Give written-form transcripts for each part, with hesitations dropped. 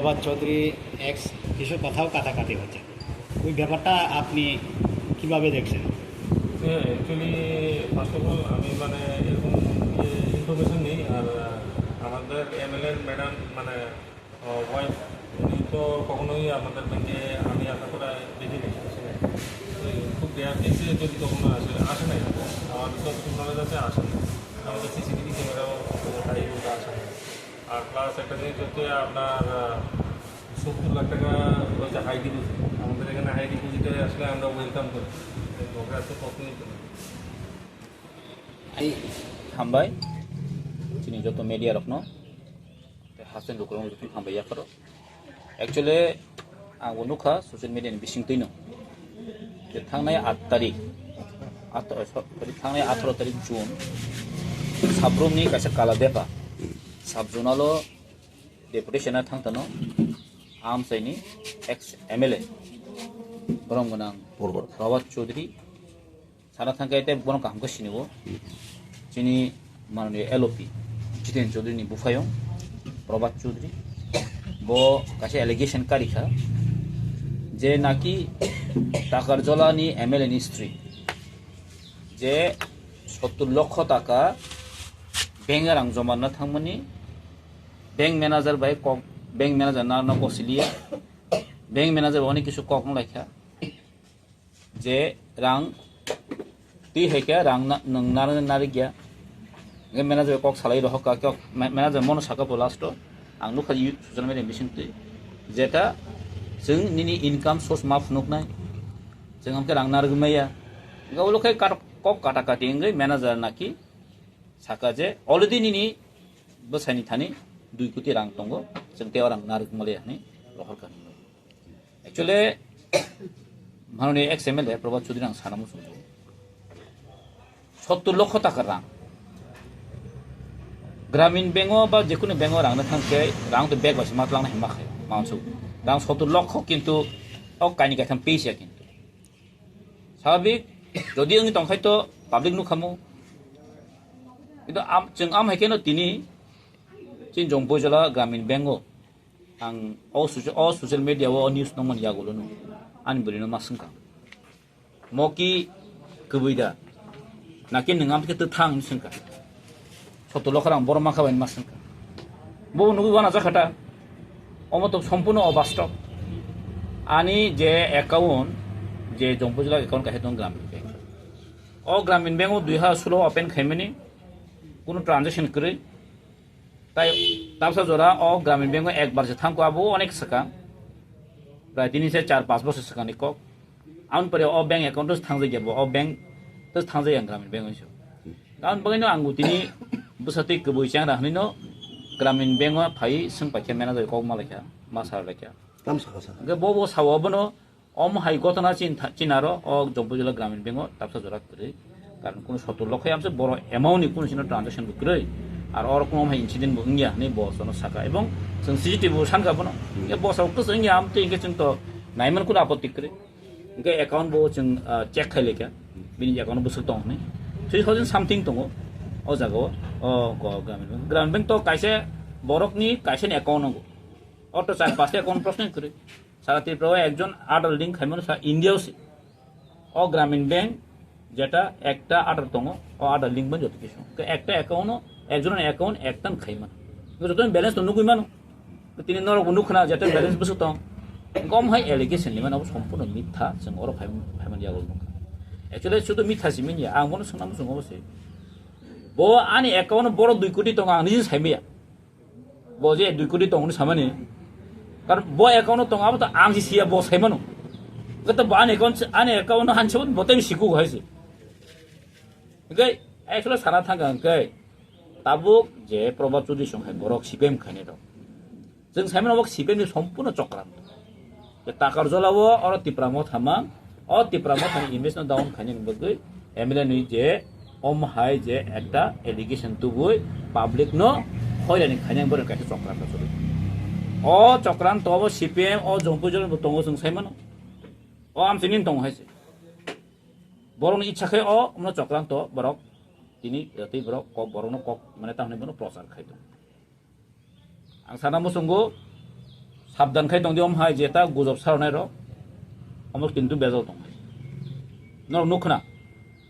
প্রভাত Chowdhury x কিছু কথাও কাটাকাটি হচ্ছে, ওই ব্যাপারটা আপনি কিভাবে দেখছেন? অ্যাকচুয়ালি ফার্স্ট অফ অল আমি মানে এরকম ইনফরমেশন নেই। আর আমাদের এমএলএ ম্যাডাম মানে ওয়াইফ উনি তো কখনোই আমাদের ব্যাংকে আমি আশা করা দেখিনি। খুব রেয়ার কেসে যদি কখনো আসে নাই, আমাদের যতটুকু নলেজ আছে আসে না। আমাদের সিসিটিভি ক্যামেরাও তাই বলতে আসে না। আর প্লাস একটা জিনিস হচ্ছে আপনার 70 লাখ টাকা হচ্ছে হাই ডিপোজিট। আমাদের এখানে হাই ডিপোজিটে আসলে আমরা ওয়েলকাম করি, ওকে আসলে প্রশ্নই করি। हामबाय जोंनि जत' मेडिया रखनो हासिन रुखुरं जुथुम हामबाय याफोरो एक्चुअली आंबो नुखा ससियेल मिडियानि बिसिंतैनो जे थांनाय 8 तारिख थांनाय 18 तारिख जुन साब्रुमनि कासे काला देपा साबजुनाल' डेपुटेशना थांतानो आमसाइनि एक्स एमएलए बरमगोनां प्रभात चौधरी सारा थांखायते बरं कामखौ सिनिबो जोंनि माननीय एलओपि जितेन चौधरीनि बुफायं प्रभात चौधरी बो कासे एलिगेशन कारिखा जे नाकि टाकारजलानि एमएलए नि स्त्री जे 70 लक्ष टाका बैंक रां जमानो थांमोननि बैंक मैनेजर बाय कक बैंक मैनेजर ना कसिलिया बैंक मैनेजर बावनि किसु कक लायखा जे रां ती है क्या रंग नार नारी क्या मैनेजर कक सालाई रह का क्या मैनेजर मन साका लास्ट आं नुखा ससियेल मिडिया बिसिंतै जेटा जों निनि इनकाम सोर्स मा फुनुकनाय जों हमके रां नार गमाया गावलखाय कक काटा काटी इंगै मैनेजर नाकि साका जे अलरेडी निनि बसायनि थानि 2 कोटी रां दंगो जों तेव रां नार गमाले हानि रहर कानि एक्चुअली माननीय एक्स एमएलए प्रभात चौधरी आं सानामु सुनजो 70 लक्ष टाका रां ग्रामीण बैंक बा जेकुनु बैंक रांनो थांखे रां तो बेग बासि मातलांनो हिमाखै मानसु रां 70 लक्ष किन्तु अ कानि गाथाम पेसिया किन्तु स्वाभाविक जदि आंनि तंखाय तो पाब्लिक नुखामु किन्तु जों आम हायकेनो तिनि चिन जंबोजला ग्रामीण बैंक आं अ ससियेल मिडिया अ न्यूज नमन यागुलनु आनि बुरिनो मासंका मकि गबैदा नाकि नोंगाम के थां मिसंका 70 लक्ष रां बर माखाबाय मासंका बो नुगु वाना जाखाटा अमत सम्पूर्ण अबास्तव आनि जे एकाउंट जे जंबोजला एकाउंट काहे दं ग्रामीण बैंक अ ग्रामीण बैंक 2016 ओपन खायमनि कुनु ट्रांजेक्शन करे ताई ताबसा जरा अ ग्रामीण बैंक एक बार से थांको आबो अनेक सका प्राय 3 से 4-5 बोसोर सकानि कक आउन परे अ बैंक एकाउंट थांजे गेबो अ बैंक तो थांजे आं ग्रामीण बैंक आव गान बगैनो आं गुतिनि बसति गबोय चां राहनिनो ग्रामीण बैंक फाइ सों पाखे मैनेजर कक मालायखा मासार लायखा नाम साखा गे बो सावबनो अम हाइ गतना चिनारो अ जंबोजला ग्रामीण बैंक ताबसा जरा करे कारण कोन 70 लक्ष आमसे बरो एमाउन्टनि कोन सिनो ट्रांजेक्शन करे আর ওরকম হাই ইনসিডেন্ট বুঙ্গিয়া নে বসনো সাকা এবং जों सीसीटीवी सानगाबनो ये बसाव तो जों याम तो इंगे जों तो नाइमन को आपत्ति करे इंगे अकाउंट बो जों चेक खाइलेका बिनि अकाउंट बसुल दं ने 3000 समथिंग दङ अ जागो अ ग्रामीण बैंक तो काइसे बरकनि काइसेनि अकाउंट नंगो অটো 4-5 अकाउंट प्रश्न करे सारा त्रिपुरा একজন আডার লিংক খাইমন ইন্ডিয়াও অ গ্রামীণ ব্যাংক যেটা একটা আডার দङ অ আডার লিংক বন যত কিছু একটা অ্যাকাউন্ট একজনের অ্যাকাউন্ট একটান খাইমান যত ব্যালেন্স তো নুকুই মানো তিনি নর নুখনা যেটা ব্যালেন্স বসু তো কম হয় এলিগেশন লিমান অব সম্পূর্ণ মিথ্যা जों অর ফাইমান ইয়াগল নুকা एक्चुअली শুধু মিথ্যা সিমিনি आं বनो सोंनामु जों अबसे बो आनि अकाउंट बरो 2 कोटी दङ आं निजे साइमिया बो जे 2 कोटी दङ सामानि कारण बो अकाउंट दङ आबो तो आं सिया बो साइमानो गत बो आनि अकाउंट हानसेबो बते सिकु हायसे गय एक्चुअली साना थांगा गय ताबुक जे प्रभात चौधरी संहाय बरक सिपेम खाने दं जों साइमन अबक सिपेमनि सम्पूर्ण चक्रान्त जे टाकार जलावो अर तिप्रामो थामा अ तिप्रामो थानि इनभेस्टमेन्ट डाउन खाने बगै एमएलए नि जे अम हाय जे एकटा एलिगेशन तुबुय पाब्लिक न होयलानि खाने बर काथे चक्रान्त चले अ चक्रान्त अब सिपेम अ जंपुजल दङ जों साइमन अ आमसिनिन दङ हायसे बरनि इच्छाखै अ मन चक्रान्त बरक তিনি যতই বড় কক বড়নো কক মানে তাহলে বড় প্রচার খাইতো আং সানা মুসঙ্গো সাবধান খাই দং দিম হাই যেটা গুজব সারনাই রক অমর কিন্তু বেজাল দং নর নুখনা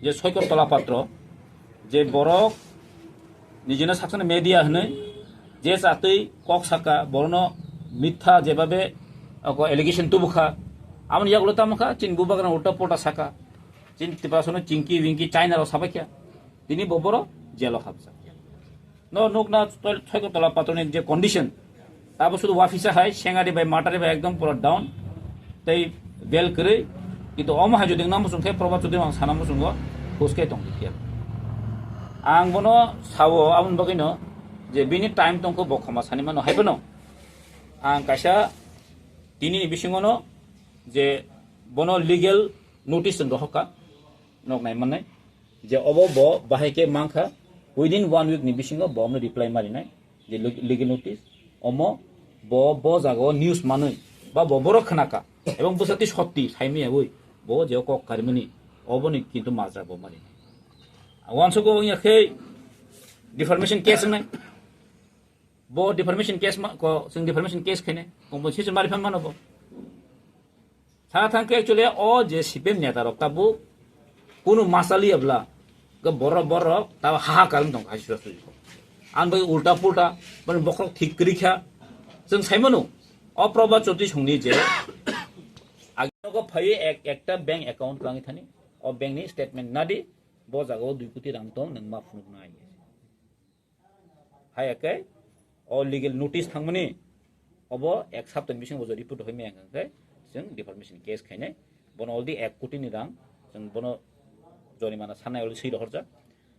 যে সৈকতলা পাত্র যে বরক নিজের সাকসনে মেডিয়া হনে যে চাতই কক সাকা বরণ মিথ্যা যেভাবে এলিগেশন তুবুখা আমন ইয়াগুলো তামখা চিন বুবাগান উল্টা পোটা সাকা চিন তিপাসনে চিংকি উইংকি চাইনার সাবাইকা তিনি ববর জেল হাবসা নুক না সৈকতলা পাত্রনের যে কন্ডিশন তারপর শুধু ওয়াফিসা হয় সেঙ্গারি বাই মাটারি বাই একদম পুরো ডাউন তাই বেল করে কিন্তু অমহায় যদি নাম মুসুং প্রভাব যদি আं সানা মুসুङ हुस्कै दं देखिया आं बनो सावो आबुन बगैनो जे बिनि टाइम दंखौ बखमा सानि मानो हायबनो आं कायसा दिनि बिसिङनो जे बनो लिगेल नोटिस दहका नगनाय माननाय जे अबो ब बाहायके मांखा उइदिन 1 वीक नि बिसिङो बमनो रिप्लाय मारिनाय जे लिगेल नोटिस अमो ब ब जागो निउज मानै बा बबरो खनाका एवं बसति सत्ति साइमे ओइ ब जे कक कारिमनि अबनि किन्तु माजा ब मारि वानसको याखै डिफर्मेशन केस नै ब डिफर्मेशन केस मा को जों डिफर्मेशन केस खैने कम्पनसेसन मारि फान मानबो सा थांखे एक्चुअली अ जे सिपिएम नेता रक्ताबु कुनु मासालि अब्ला ग बर बर ता हाहा कालम दं हासिरा सुजि आन बै उल्टा पुल्टा बन बखर ठीक करिखा जों साइमनु अप्रभा चौधरी संनि जे आगेको फै एकटा बैंक अकाउंट लाङि थानि अ बैंक नि स्टेटमेंट नादि ब जागो 2 कोटी रां दं नों मा फुनुक नाय हायके अ लीगल नोटिस थांमनि अब एक सप्ताह बिसिं बजो रिपोर्ट होय मेंगै जों डिफर्मेशन केस खायने बन अलदि 1 कोटी नि रां जों बन जरिमाना साननाय अलि सैर हरजा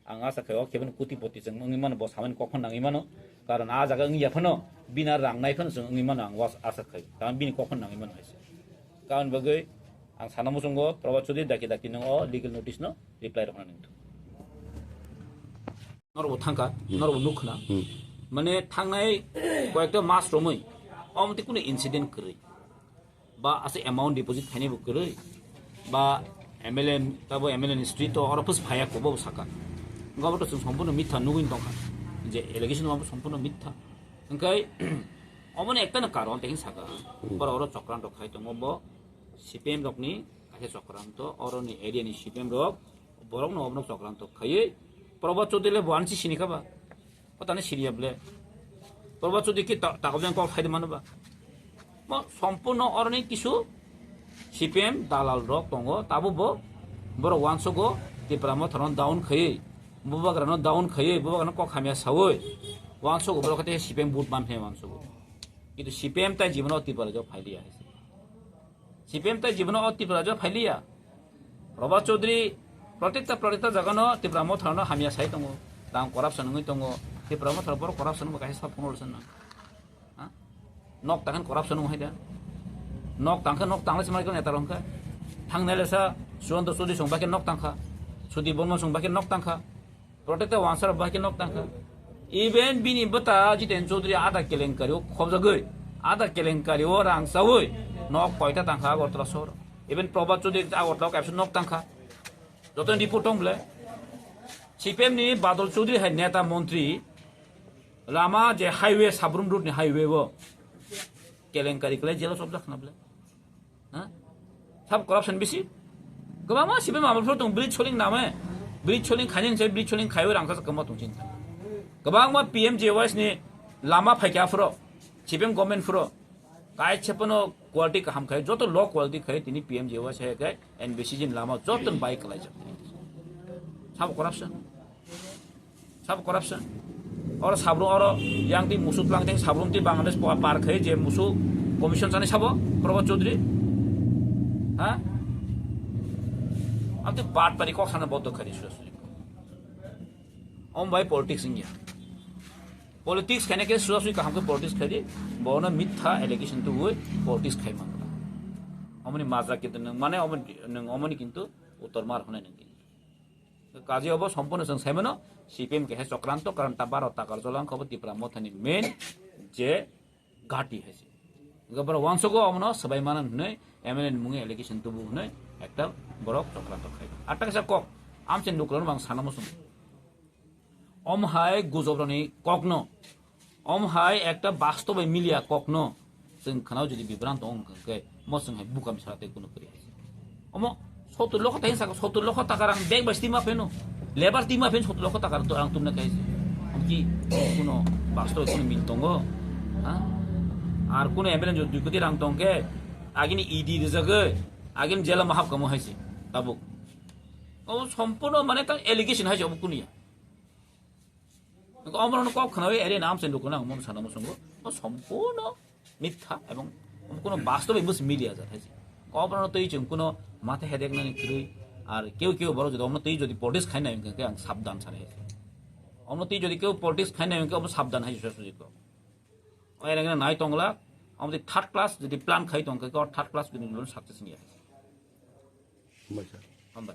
आं आसा खायो केबन कोटिपति जों नोंनि मान ब सामान कखन नाङि मानो कारण आ जागा नों याफनो बिना रांनाय फन जों नोंनि मान आं वास आसा खायो दा बिनि कखन नाङि मानो हायसे कारण बगै आं साना मुसंगो प्रभा चौधरी दाखि दाखि नों अ लीगल नोटिस न रिप्लाय रखना नों नरबो थांका नरबो नुखना माने थांनाय कयेकटा मास रमै अमति कुनो इन्सिडेंट करै बा आसे अमाउंट डिपॉजिट खाइनेबो करै बा एमएलए ताबो एमएलए नि स्ट्रीट अरफस भाया कोबो साका गबतो जों सम्पूर्ण मिथ्या नुगुइन दंखा जे एलिगेशन माबो सम्पूर्ण मिथ्या ओंखाय अमने एकटानो कारण तेहिं साका बर अर चक्रान्त खाइ दंबो सीपीएम रकनि कासे चक्रान्त अरनि एरियानि सीपीएम रक बरक न अमनो चक्रान्त खायै प्रभा चौधरीले वानसि सिनिखाबा पताने सिरियाबले प्रभा चौधरी कि ताकबजन कल खाइदे मानबा म सम्पूर्ण अरनि किसु सीपीएम दालाल रक दङ ताबो बर वानसगो तिप्राम थरन डाउन खयै बुबाग्रानो डाउन खयै बुबाग्रानो क खामिया सावै वानसगो बरकते सीपीएम बुट मानफे वानसगो किन्तु सीपीएम ताइ जीवन अतिपर जो फाइलिया सीपीएम ताइ जीवन अतिपर जो फाइलिया प्रभा चौधरी प्रत्येकता जगानो तिप्राम थरन हामिया साइ दङ दां करापसन नङै दङ तिप्राम थर बर करापसन बकाय साब फनलसन ना नक ताखन करापसन नङै नक तांखा नक तांलास मारगोन नेता रंखा थांनायलेसा सुवन्त चौधरी संबाके नक तांखा सुदि बर्मन संबाके नक तांखा प्रत्येकता वानसार बाके नक तांखा इवेन बिनि बता जितेन चौधरी आधा केलेंकारियो खबजगै आधा केलेंकारियो रां सावै नक कयटा तांखा अगरतला सहर इवेन प्रभात चौधरी अगरतला कैप्सन नक तांखा जतन रिपोर्ट दंब्ले सीपीएम नि बादल चौधरी है नेता मंत्री लामा जे हाईवे साब्रुम रोड नि हाईवे वो केलेंकारि कले जेल सब जाखनाब्ले हां सब करप्शन बेसी गोबां मा सीपीएम माबाफोर दं ब्रिज सोलिं नामे ब्रिज सोलिं खायन से ब्रिज सोलिं खायो रांखा कमा दं चिन्ता गोबां मा पीएमजेवाइस नि लामा फाइकाफोर सीपीएम गवर्नमेंट फोर काय छपनो क्वालिटी काम खाय जतो लो क्वालिटी खाय तिनी पीएमजेवाइस है काय एनबीसी जिन लामा जतन बाइक लाय सब करप्शन और साब्रु और यांगति मुसुत लांगथें साब्रुमति बांग्लादेश पार्क है जे मुसु कमिशन सानै साबो प्रभा चौधरी हां अब तो बात पारी को खाना बहुत खरी सुसु ओम भाई पॉलिटिक्स इंडिया पॉलिटिक्स खाने के सुसु का हमको पॉलिटिक्स खरी बोना मिथ्या एलिगेशन तो हुए पॉलिटिक्स खाइ मांगला अमनि माजा के नों माने अमनि किन्तु उत्तर मार होनाय नों काजी अब सम्पूर्ण जों साइमनो सीपीएम के चक्रांत कारण ता 12 ता कार्यालय खबर तिप्रा मथनि मेन जे घाटी हैसे गबर वांसगो अमनो सबाय मानन नै एमएलए मुङे एलिगेशन तो बुनै एकटा बरक चक्रांत खाइ आटा के क आमसे नुकरन बां सानामसुम अमहाय गुजबरनि ककनो अमहाय एकटा वास्तबै मिलिया ककनो जों खानाव जुदि बिब्रांत अंके मसंहाय बुकाम साराते कुनो करि अमो 70 লক্ষ টাকা সাকা 70 লক্ষ টাকা রাং ব্যাগ বাস্তি মা ফেনো লেবার টি মা ফেন 70 লক্ষ টাকা তো রাং তুমনা কাইছে কি কোনো বাস্তব কোনো মিল দङ হ্যাঁ আর কোনো এমএলএ যদি 2 কোটি রাং দङকে আগিনি ইডি রেজাগে আগিন জেলা মাহাব কামো হাইছে তাবুক ও সম্পূর্ণ মানে তা এলিগেশন হাইছে অবকুনিয়া অমরণ কক খানাবে এরে নাম সেন লোকনা অমর সানামো সঙ্গ ও সম্পূর্ণ মিথ্যা এবং কোনো বাস্তবে মুস মিডিয়া যা হাইছে অমরণ তৈ जों কোনো মাথা হেদেক নানি কিরই আর কেউ কেউ বড় যদি অমন তৈ যদি পলিটিক্স খাই না ইনকে আং সাবধান ছাড়ে অমন তৈ যদি কেউ পলিটিক্স খাই না ইনকে অমন সাবধান হাইছে সুজিক ও এর নাই তংলা আমাদের থার্ড ক্লাস যদি প্ল্যান খাই তংকে থার্ড ক্লাস কিন্তু সাকসেস নিয়ে হাইছে বাচ্চা আমরা